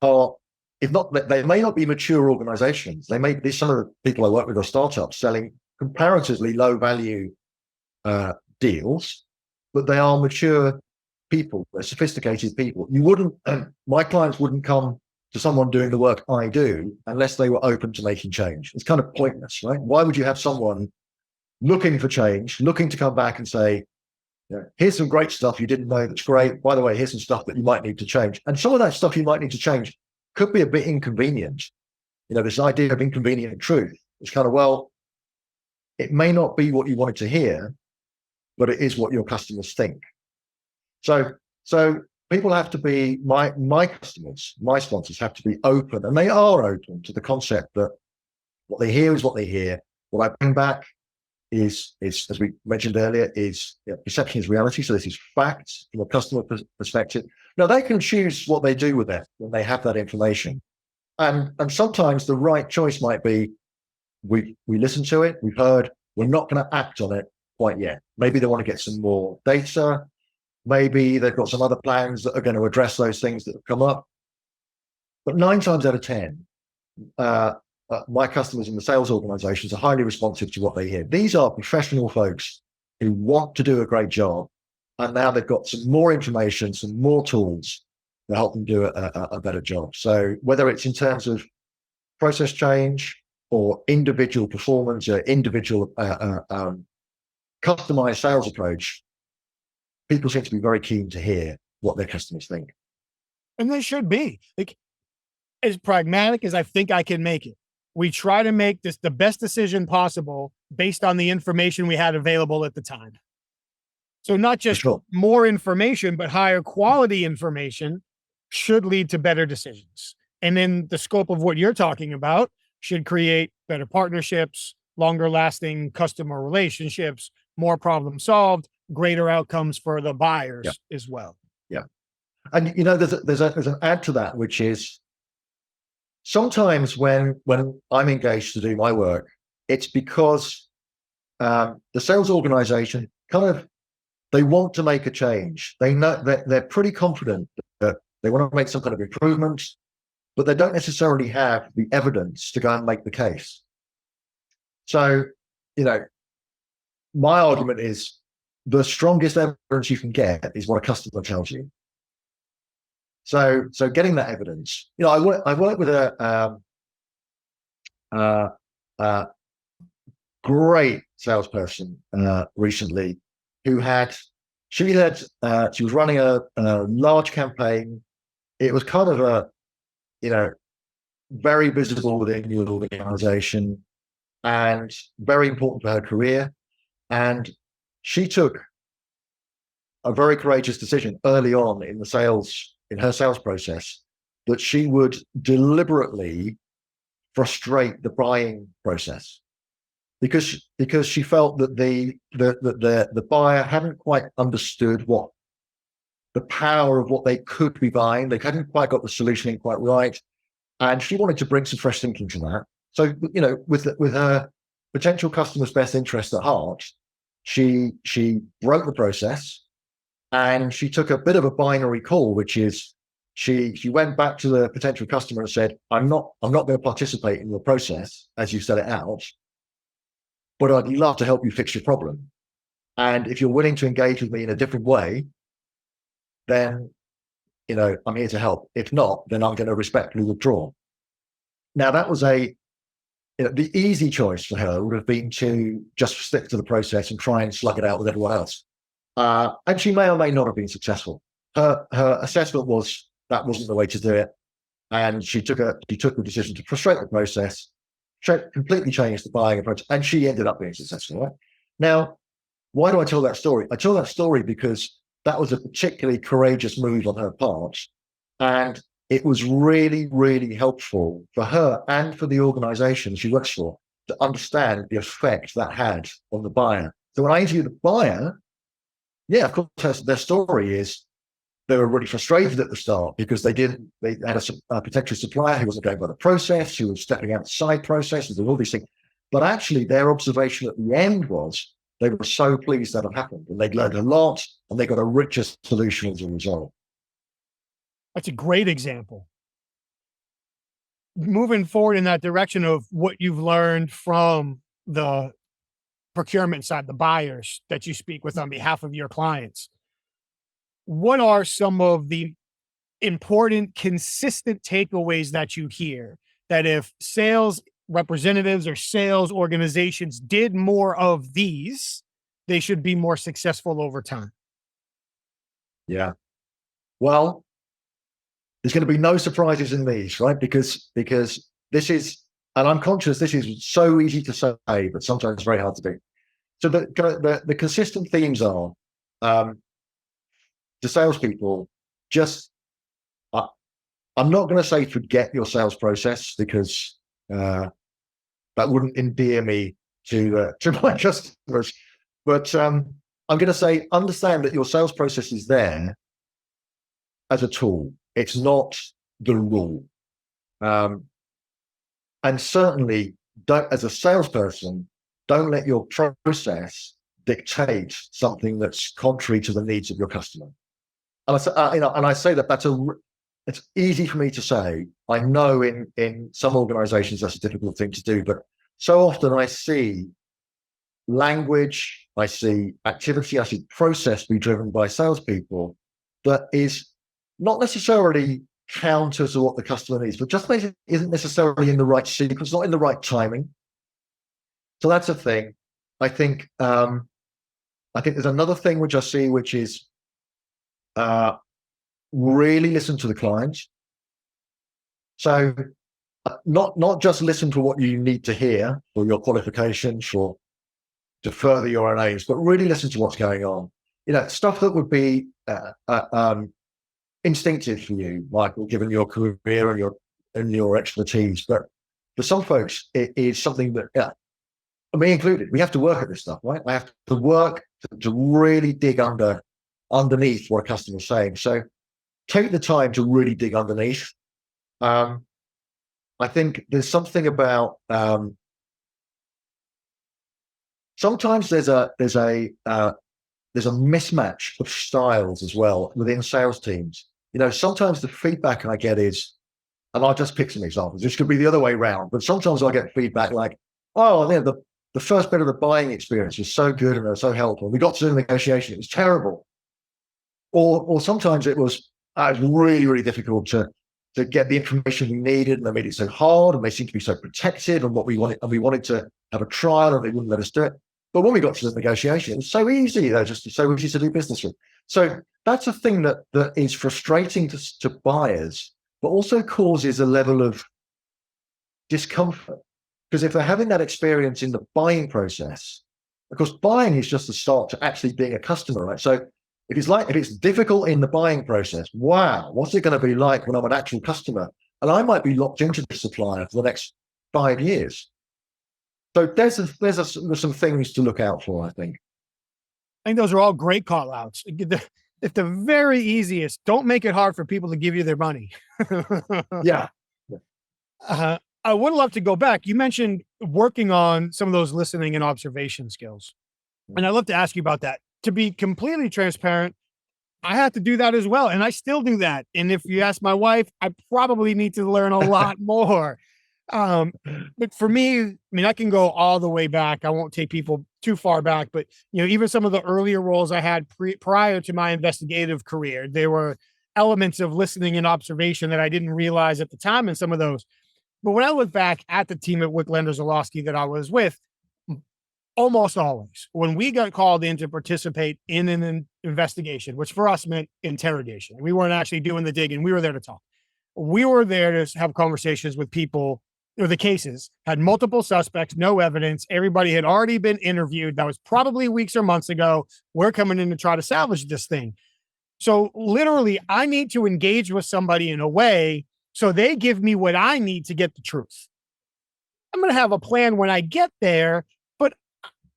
S3: if not, they may not be mature organizations. They may be, some of the people I work with are startups selling comparatively low value deals, but they are mature people. They're sophisticated people. You wouldn't, my clients wouldn't come to someone doing the work I do unless they were open to making change. It's kind of pointless, right? Why would you have someone looking for change, looking to come back and say, here's some great stuff you didn't know that's great. By the way, here's some stuff that you might need to change. And some of that stuff you might need to change could be a bit inconvenient. This idea of inconvenient truth. It's kind of, well, it may not be what you wanted to hear, but it is what your customers think. So people have to be, my customers, my sponsors have to be open, and they are open to the concept that what they hear is what they hear. What I bring back is as we mentioned earlier, is perception is reality. So this is facts from a customer perspective. Now they can choose what they do with it when they have that information. And sometimes the right choice might be, we listen to it, we've heard, we're not going to act on it quite yet. Maybe they want to get some more data. Maybe they've got some other plans that are going to address those things that have come up. But 9 times out of 10, my customers in the sales organizations are highly responsive to what they hear. These are professional folks who want to do a great job. And now they've got some more information, some more tools to help them do a better job. So whether it's in terms of process change or individual performance or individual customized sales approach, people seem to be very keen to hear what their customers think.
S2: And they should be. Like, as pragmatic as I think I can make it, we try to make this the best decision possible based on the information we had available at the time. So not just more information, but higher quality information should lead to better decisions. And in the scope of what you're talking about, should create better partnerships, longer lasting customer relationships, more problem solved, greater outcomes for the buyers as well.
S3: Yeah. And there's an add to that, which is sometimes when I'm engaged to do my work, it's because the sales organization they want to make a change. They know that they're pretty confident that they want to make some kind of improvement, but they don't necessarily have the evidence to go and make the case. So, my argument is the strongest evidence you can get is what a customer tells you. So getting that evidence, I worked with a great salesperson recently who she was running a large campaign. It was kind of very visible within the organization and very important for her career. And she took a very courageous decision early on in her sales process that she would deliberately frustrate the buying process because she felt that the buyer hadn't quite understood what the power of what they could be buying. They hadn't quite got the solutioning quite right, and she wanted to bring some fresh thinking to that. So with her potential customer's best interest at heart, she broke the process. And she took a bit of a binary call, which is she went back to the potential customer and said, I'm not going to participate in your process as you set it out, but I'd love to help you fix your problem. And if you're willing to engage with me in a different way, then, I'm here to help. If not, then I'm going to respectfully withdraw. Now that was the easy choice for her would have been to just stick to the process and try and slug it out with everyone else. And she may or may not have been successful. Her assessment was that wasn't the way to do it, and she took the decision to frustrate the process, completely change the buying approach, and she ended up being successful. Right? Now, why do I tell that story? I tell that story because that was a particularly courageous move on her part, and it was really, really helpful for her and for the organization she works for to understand the effect that had on the buyer. So when I interviewed the buyer, yeah, of course, their story is they were really frustrated at the start because they had a potential supplier who wasn't going by the process, who was stepping outside processes and all these things. But actually, their observation at the end was they were so pleased that it happened, and they'd learned a lot, and they got a richer solution as a result.
S2: That's a great example. Moving forward in that direction of what you've learned from the procurement side, the buyers that you speak with on behalf of your clients, what are some of the important, consistent takeaways that you hear that if sales representatives or sales organizations did more of these, they should be more successful over time?
S3: Yeah. Well, there's going to be no surprises in these, right? Because this is, and I'm conscious this is so easy to say, but sometimes very hard to do. So the consistent themes are the salespeople just. I'm not going to say forget your sales process because that wouldn't endear me to my customers. But I'm going to say understand that your sales process is there as a tool. It's not the rule. And certainly, as a salesperson, don't let your process dictate something that's contrary to the needs of your customer. And I say that it's easy for me to say. I know in some organizations that's a difficult thing to do, but so often I see language, I see activity, I see process be driven by salespeople that is not necessarily counter to what the customer needs, but just isn't necessarily in the right sequence, not in the right timing. So that's a thing. I think there's another thing which I see, which is really listen to the client. So not just listen to what you need to hear for your qualifications or to further your own aims, but really listen to what's going on. Stuff that would be instinctive for you, Michael, given your career and your expertise. But for some folks, it is something that, me included, we have to work at this stuff, right? I have to work to really dig underneath what a customer's saying. So take the time to really dig underneath. I think there's something about sometimes there's a mismatch of styles as well within sales teams. Sometimes the feedback I get is, and I'll just pick some examples. This could be the other way around, but sometimes I get feedback like, "Oh, the first bit of the buying experience was so good and it was so helpful. We got to the negotiation; it was terrible." Or sometimes it was really, really difficult to get the information we needed, and they made it so hard, and they seemed to be so protected on what we wanted, and we wanted to have a trial, and they wouldn't let us do it. But when we got to the negotiation, it was so easy. They're just so easy to do business with. So that's a thing that is frustrating to buyers, but also causes a level of discomfort. Because if they're having that experience in the buying process, of course, buying is just the start to actually being a customer, right? So if it's difficult in the buying process, wow, what's it going to be like when I'm an actual customer? And I might be locked into the supplier for the next 5 years. So there's some things to look out for, I think.
S2: I think those are all great call outs. If the very easiest, don't make it hard for people to give you their money.
S3: Yeah.
S2: I would love to go back. You mentioned working on some of those listening and observation skills. And I'd love to ask you about that. To be completely transparent, I had to do that as well. And I still do that. And if you ask my wife, I probably need to learn a lot more. But for me, I can go all the way back. I won't take people too far back, but even some of the earlier roles I had prior to my investigative career, there were elements of listening and observation that I didn't realize at the time in some of those. But when I look back at the team at Wicklander Zalowski that I was with, almost always, when we got called in to participate in an investigation, which for us meant interrogation, we weren't actually doing the digging, we were there to talk. We were there to have conversations with people, the cases had multiple suspects, no evidence. Everybody had already been interviewed. That was probably weeks or months ago. We're coming in to try to salvage this thing. So literally, I need to engage with somebody in a way so they give me what I need to get the truth. I'm going to have a plan when I get there, but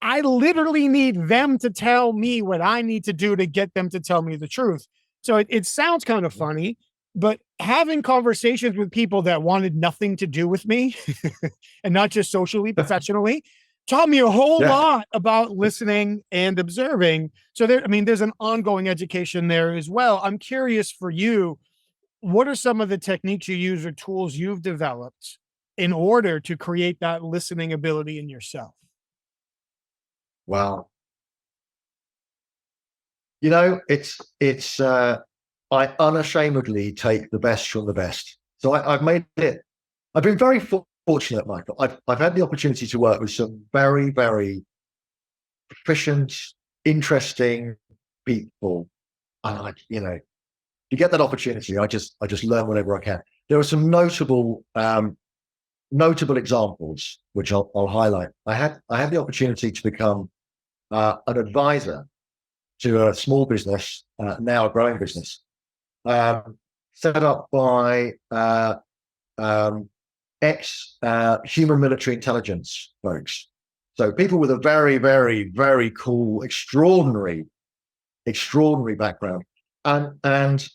S2: I literally need them to tell me what I need to do to get them to tell me the truth. So it sounds kind of funny, But having conversations with people that wanted nothing to do with me and not just socially, professionally, taught me a whole lot about listening and observing. So there's an ongoing education there as well. I'm curious for you, what are some of the techniques you use or tools you've developed in order to create that listening ability in yourself?
S3: Wow. I unashamedly take the best from the best. So I've made it. I've been very fortunate, Michael. I've had the opportunity to work with some very, very proficient, interesting people, and you get that opportunity. I just learn whatever I can. There are some notable examples which I'll highlight. I had the opportunity to become an advisor to a small business, now a growing business, set up by ex-human military intelligence folks. So people with a very, very, very cool, extraordinary background, and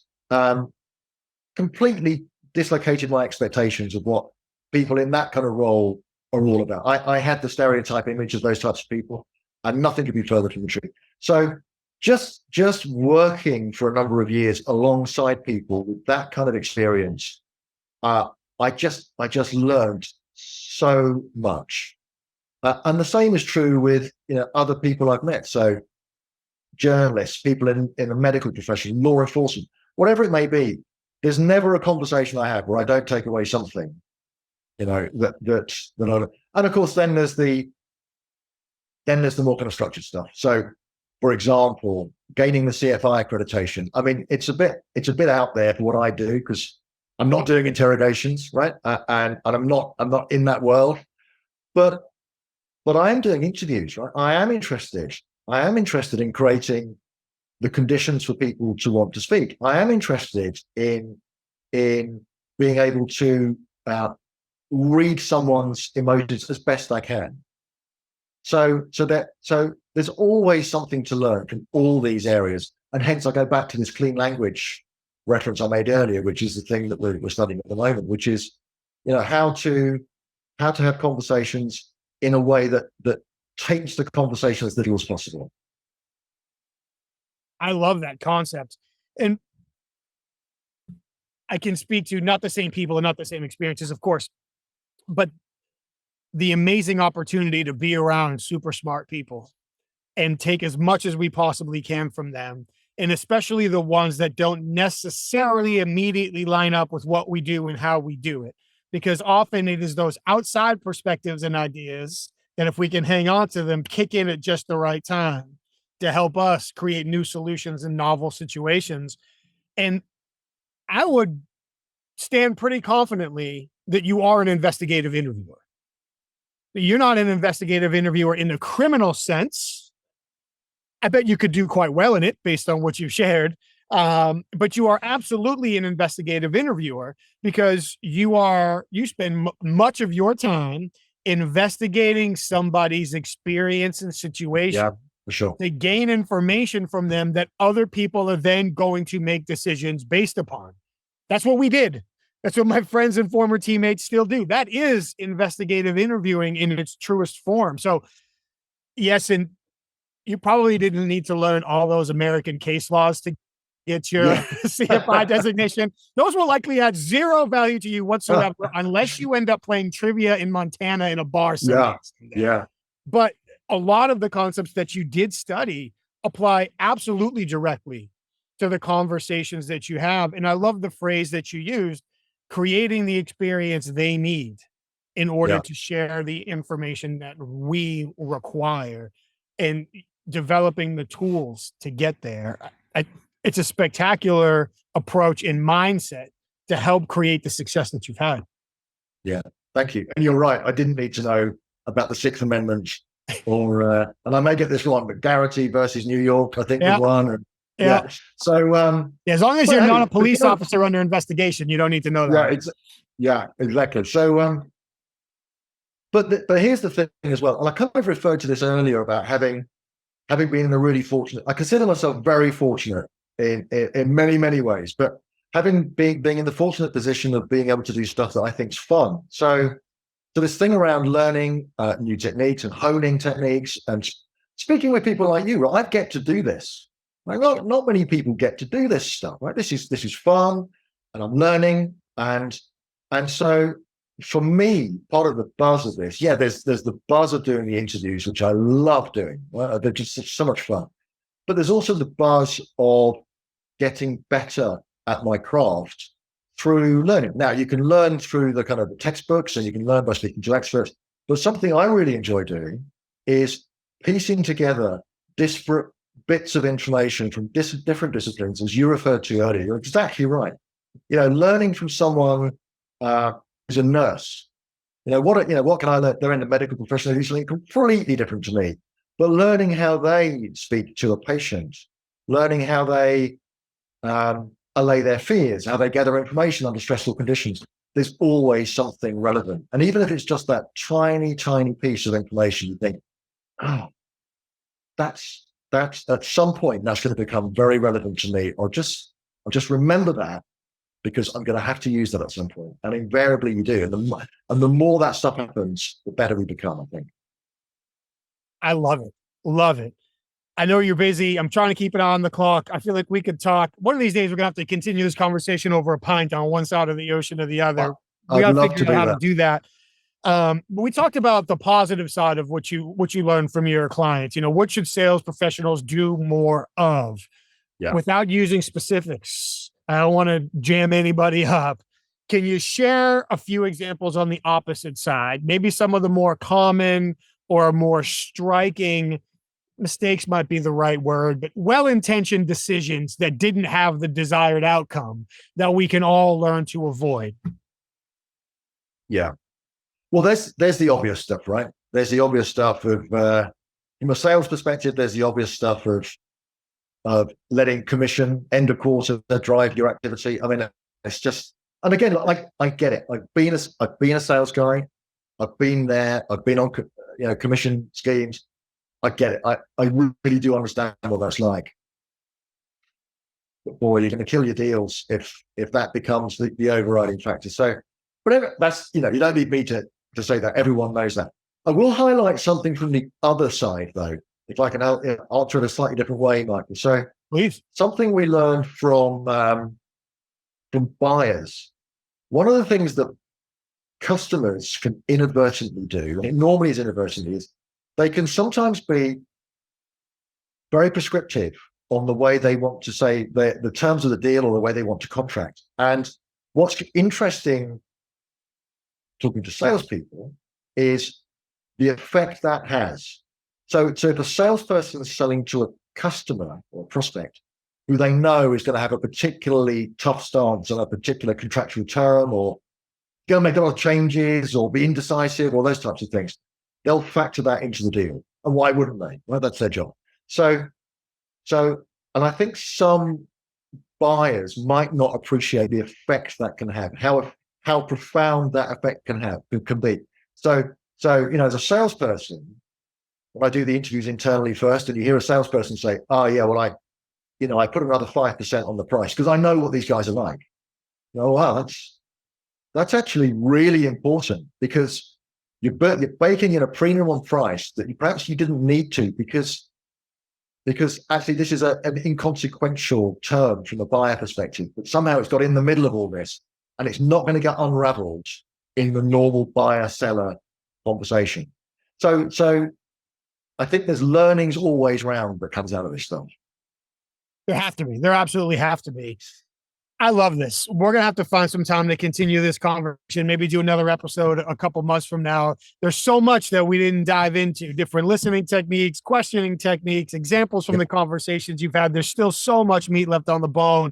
S3: completely dislocated my expectations of what people in that kind of role are all about. I had the stereotype image of those types of people, and nothing could be further from the truth. So just working for a number of years alongside people with that kind of experience, I just learned so much. And the same is true with other people I've met. So journalists, people in the medical profession, law enforcement, whatever it may be. There's never a conversation I have where I don't take away something, that and of course then there's the more kind of structured stuff. So, for example, gaining the CFI accreditation. I mean, it's a bit out there for what I do because I'm not doing interrogations, right? And I'm not in that world, but I am doing interviews, right? I am interested in creating the conditions for people to want to speak. I am interested in being able to read someone's emotions as best I can. So there's always something to learn from all these areas, and hence I go back to this clean language reference I made earlier, which is the thing that we're studying at the moment, which is how to have conversations in a way that takes the conversation as little as possible.
S2: I love that concept. And I can speak to not the same people and not the same experiences, of course, but the amazing opportunity to be around super smart people and take as much as we possibly can from them. And especially the ones that don't necessarily immediately line up with what we do and how we do it. Because often it is those outside perspectives and ideas that, if we can hang on to them, kick in at just the right time to help us create new solutions in novel situations. And I would stand pretty confidently that you are an investigative interviewer. You're not an investigative interviewer in the criminal sense. I bet you could do quite well in it based on what you've shared. But you are absolutely an investigative interviewer because you spend much of your time investigating somebody's experience and situation.
S3: Yeah, for sure.
S2: To gain information from them that other people are then going to make decisions based upon. That's what we did. That's what my friends and former teammates still do. That is investigative interviewing in its truest form. So yes, and you probably didn't need to learn all those American case laws to get your CFI designation. Those will likely add zero value to you whatsoever unless you end up playing trivia in Montana in a bar someday.
S3: Yeah.
S2: But a lot of the concepts that you did study apply absolutely directly to the conversations that you have. And I love the phrase that you used, creating the experience they need in order to share the information that we require and developing the tools to get there. It's a spectacular approach and mindset to help create the success that you've had.
S3: Yeah, thank you. And you're right. I didn't need to know about the Sixth Amendment or, and I may get this wrong, but Garrity versus New York, I think was one. Yeah. So,
S2: as long as you're not a police officer under investigation, you don't need to know that.
S3: Yeah, exactly. So, but here's the thing as well. And I kind of referred to this earlier about having been in a really fortunate, I consider myself very fortunate in many, many ways, but being in the fortunate position of being able to do stuff that I think is fun. So this thing around learning new techniques and honing techniques and speaking with people like you, right? I get to do this. Like not many people get to do this stuff, right? This is fun, and I'm learning, and so for me, part of the buzz of this, there's the buzz of doing the interviews, which I love doing. Well, they're just so much fun. But there's also the buzz of getting better at my craft through learning. Now, you can learn through the kind of the textbooks, and you can learn by speaking to experts. But something I really enjoy doing is piecing together disparate bits of information from different disciplines, as you referred to earlier. You're exactly right. Learning from someone who's a nurse. What can I learn? They're in the medical profession. They're something completely different to me. But learning how they speak to a patient, learning how they allay their fears, how they gather information under stressful conditions. There's always something relevant. And even if it's just that tiny, tiny piece of information, you think, oh, that's at some point that's going to become very relevant to me, or I'll just remember that because I'm going to have to use that at some point. And invariably you do. And the more that stuff happens, the better we become, I think.
S2: I love it. Love it. I know you're busy. I'm trying to keep it on the clock. I feel like we could talk. One of these days, we're going to have to continue this conversation over a pint on one side of the ocean or the other. We got to figure out how to do that. But we talked about the positive side of what you learn from your clients. What should sales professionals do more of? Without using specifics? I don't want to jam anybody up. Can you share a few examples on the opposite side? Maybe some of the more common or more striking mistakes might be the right word, but well-intentioned decisions that didn't have the desired outcome that we can all learn to avoid.
S3: Yeah. Well, there's the obvious stuff, right? There's the obvious stuff of, from a sales perspective, there's the obvious stuff of letting commission end of quarter drive your activity. I mean, it's just, and again, like I get it. I've been a sales guy. I've been there. I've been on, commission schemes. I get it. I really do understand what that's like. But boy, you're going to kill your deals if that becomes the overriding factor. So, whatever, that's, you don't need me to say that. Everyone knows that. I will highlight something from the other side, though, if I can answer it a slightly different way, Michael. So,
S2: please.
S3: Something we learned from buyers. One of the things that customers can inadvertently do, and it normally is inadvertently, is they can sometimes be very prescriptive on the way they want to say the terms of the deal or the way they want to contract. And what's interesting, talking to salespeople, is the effect that has. So if a salesperson is selling to a customer or a prospect who they know is going to have a particularly tough stance on a particular contractual term, or going to make a lot of changes, or be indecisive, or those types of things, they'll factor that into the deal. And why wouldn't they? Well, that's their job. So, and I think some buyers might not appreciate the effect that can have, how profound that effect can be. So, as a salesperson, when I do the interviews internally first, and you hear a salesperson say, "Oh yeah, well I put another 5% on the price because I know what these guys are like." Oh wow, that's actually really important, because you're baking in a premium on price that perhaps you didn't need to, because actually this is an inconsequential term from a buyer perspective, but somehow it's got in the middle of all this, and it's not going to get unraveled in the normal buyer-seller conversation. So I think there's learnings always round that comes out of this stuff.
S2: There have to be. There absolutely have to be. I love this. We're going to have to find some time to continue this conversation, maybe do another episode a couple months from now. There's so much that we didn't dive into, different listening techniques, questioning techniques, examples from the conversations you've had. There's still so much meat left on the bone.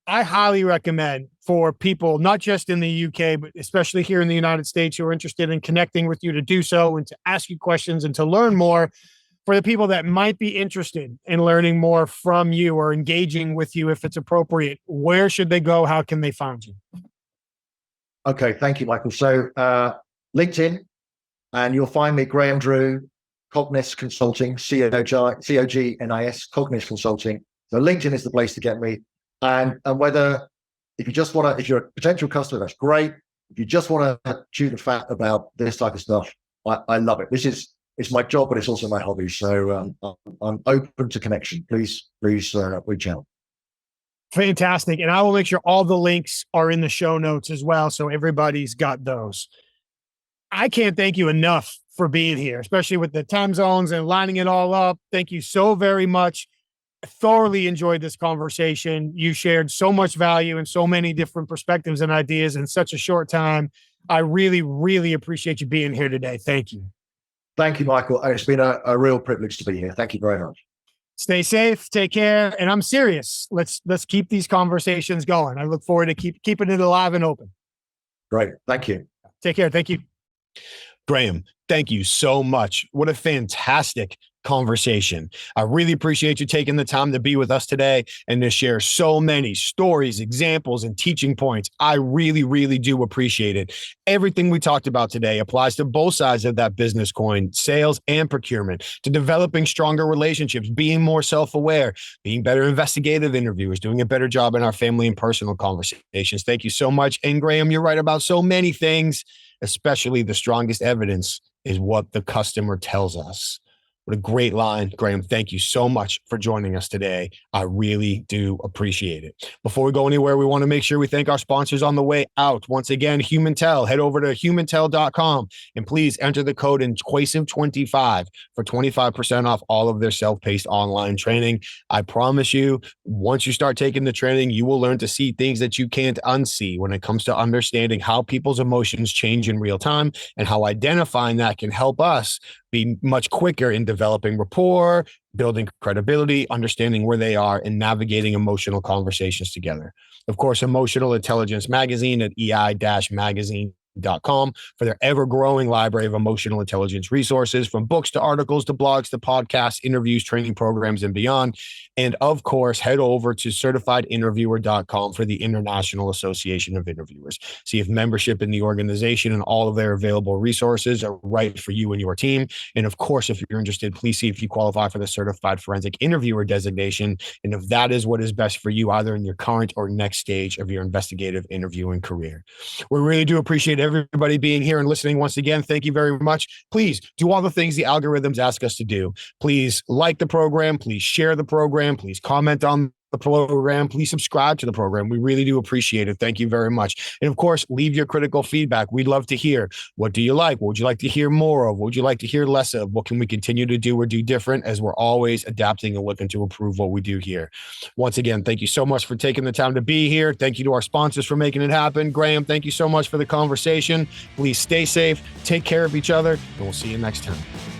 S2: I highly recommend for people, not just in the UK, but especially here in the United States, who are interested in connecting with you, to do so and to ask you questions and to learn more. For the people that might be interested in learning more from you or engaging with you, if it's appropriate, where should they go? How can they find you?
S3: Okay, thank you, Michael. So LinkedIn, and you'll find me, Graham Drew, Cognis Consulting, Cognis, Cognis Consulting. So LinkedIn is the place to get me. And whether If you just want to, if you're a potential customer, that's great. If you just want to chew the fat about this type of stuff, I love it. It's my job, but it's also my hobby. So I'm open to connection. Please reach out.
S2: Fantastic. And I will make sure all the links are in the show notes as well, so everybody's got those. I can't thank you enough for being here, especially with the time zones and lining it all up. Thank you so very much. I thoroughly enjoyed this conversation. You shared so much value and so many different perspectives and ideas in such a short time. I really, really appreciate you being here today. Thank you.
S3: Thank you, Michael. It's been a real privilege to be here. Thank you very much.
S2: Stay safe, take care, and I'm serious. Let's keep these conversations going. I look forward to keeping it alive and open.
S3: Great. Thank you.
S2: Take care. Thank you.
S1: Graham, thank you so much. What a fantastic conversation. I really appreciate you taking the time to be with us today and to share so many stories, examples, and teaching points. I really, really do appreciate it. Everything we talked about today applies to both sides of that business coin, sales and procurement, to developing stronger relationships, being more self-aware, being better investigative interviewers, doing a better job in our family and personal conversations. Thank you so much. And Graham, you're right about so many things, especially the strongest evidence is what the customer tells us. What a great line. Graham, thank you so much for joining us today. I really do appreciate it. Before we go anywhere, we want to make sure we thank our sponsors on the way out. Once again, HumanTell. Head over to humantel.com and please enter the code INQUASIVE25 for 25% off all of their self-paced online training. I promise you, once you start taking the training, you will learn to see things that you can't unsee when it comes to understanding how people's emotions change in real time and how identifying that can help us be much quicker in developing rapport, building credibility, understanding where they are, and navigating emotional conversations together. Of course, Emotional Intelligence Magazine at ei-magazine.com for their ever-growing library of emotional intelligence resources, from books to articles to blogs to podcasts, interviews, training programs, and beyond. And of course, head over to certifiedinterviewer.com for the International Association of Interviewers. See if membership in the organization and all of their available resources are right for you and your team. And of course, if you're interested, please see if you qualify for the Certified Forensic Interviewer designation, and if that is what is best for you, either in your current or next stage of your investigative interviewing career. We really do appreciate everybody being here and listening once again. Thank you very much. Please do all the things the algorithms ask us to do. Please like the program. Please share the program. Please comment on the program. Please subscribe to the program. We really do appreciate it. Thank you very much. And of course, leave your critical feedback. We'd love to hear. What do you like? What would you like to hear more of? What would you like to hear less of? What can we continue to do or do different, as we're always adapting and looking to improve what we do here. Once again, thank you so much for taking the time to be here. Thank you to our sponsors for making it happen. Graham, thank you so much for the conversation. Please stay safe, take care of each other, and we'll see you next time.